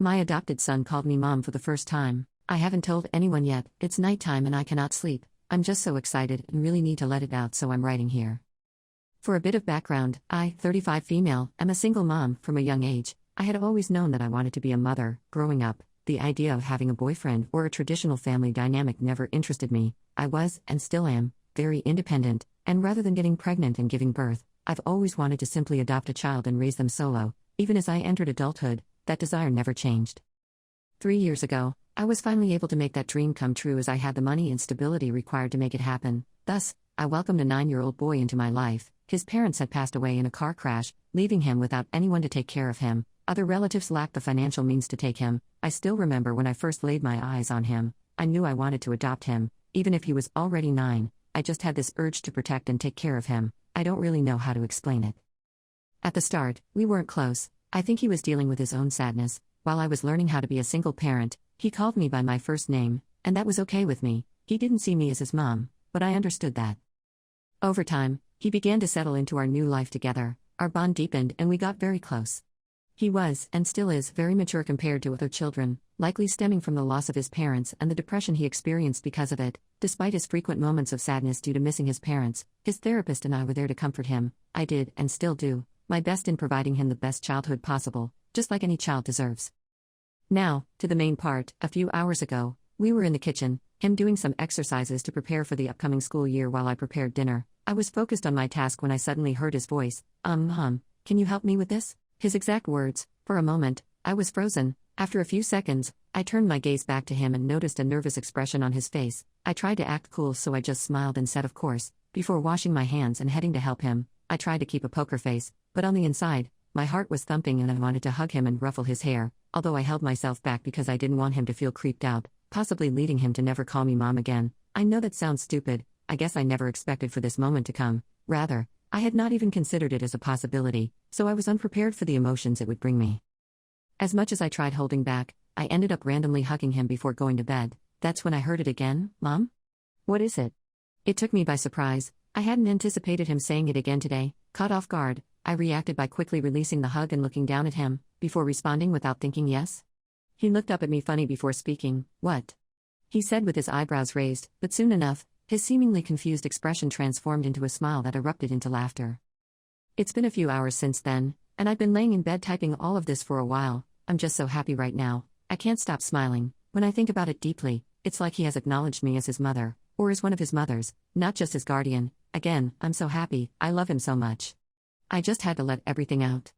My adopted son called me mom for the first time. I haven't told anyone yet, it's nighttime and I cannot sleep. I'm just so excited and really need to let it out, so I'm writing here. For a bit of background, I, 35 female, am a single mom from a young age. I had always known that I wanted to be a mother. Growing up, the idea of having a boyfriend or a traditional family dynamic never interested me. I was, and still am, very independent, and rather than getting pregnant and giving birth, I've always wanted to simply adopt a child and raise them solo. Even as I entered adulthood, that desire never changed. 3 years ago, I was finally able to make that dream come true as I had the money and stability required to make it happen. Thus, I welcomed a 9-year-old boy into my life. His parents had passed away in a car crash, leaving him without anyone to take care of him. Other relatives lacked the financial means to take him. I still remember when I first laid my eyes on him. I knew I wanted to adopt him, even if he was already 9. I just had this urge to protect and take care of him. I don't really know how to explain it. At the start, we weren't close. I think he was dealing with his own sadness. While I was learning how to be a single parent, he called me by my first name, and that was okay with me. He didn't see me as his mom, but I understood that. Over time, he began to settle into our new life together. Our bond deepened and we got very close. He was, and still is, very mature compared to other children, likely stemming from the loss of his parents and the depression he experienced because of it. Despite his frequent moments of sadness due to missing his parents, his therapist and I were there to comfort him. I did, and still do, my best in providing him the best childhood possible, just like any child deserves. Now, to the main part. A few hours ago, we were in the kitchen, him doing some exercises to prepare for the upcoming school year while I prepared dinner. I was focused on my task when I suddenly heard his voice. Can you help me with this? His exact words. For a moment, I was frozen. After a few seconds, I turned my gaze back to him and noticed a nervous expression on his face. I tried to act cool, so I just smiled and said of course. Before washing my hands and heading to help him, I tried to keep a poker face, but on the inside, my heart was thumping and I wanted to hug him and ruffle his hair, although I held myself back because I didn't want him to feel creeped out, possibly leading him to never call me mom again. I know that sounds stupid. I guess I never expected for this moment to come. Rather, I had not even considered it as a possibility, so I was unprepared for the emotions it would bring me. As much as I tried holding back, I ended up randomly hugging him before going to bed. That's when I heard it again. Mom? What is it? It took me by surprise. I hadn't anticipated him saying it again today. Caught off guard, I reacted by quickly releasing the hug and looking down at him, before responding without thinking yes. He looked up at me funny before speaking. What? He said with his eyebrows raised, but soon enough, his seemingly confused expression transformed into a smile that erupted into laughter. It's been a few hours since then, and I've been laying in bed typing all of this for a while. I'm just so happy right now. I can't stop smiling. When I think about it deeply, it's like he has acknowledged me as his mother, or as one of his mothers, not just his guardian. Again, I'm so happy. I love him so much. I just had to let everything out.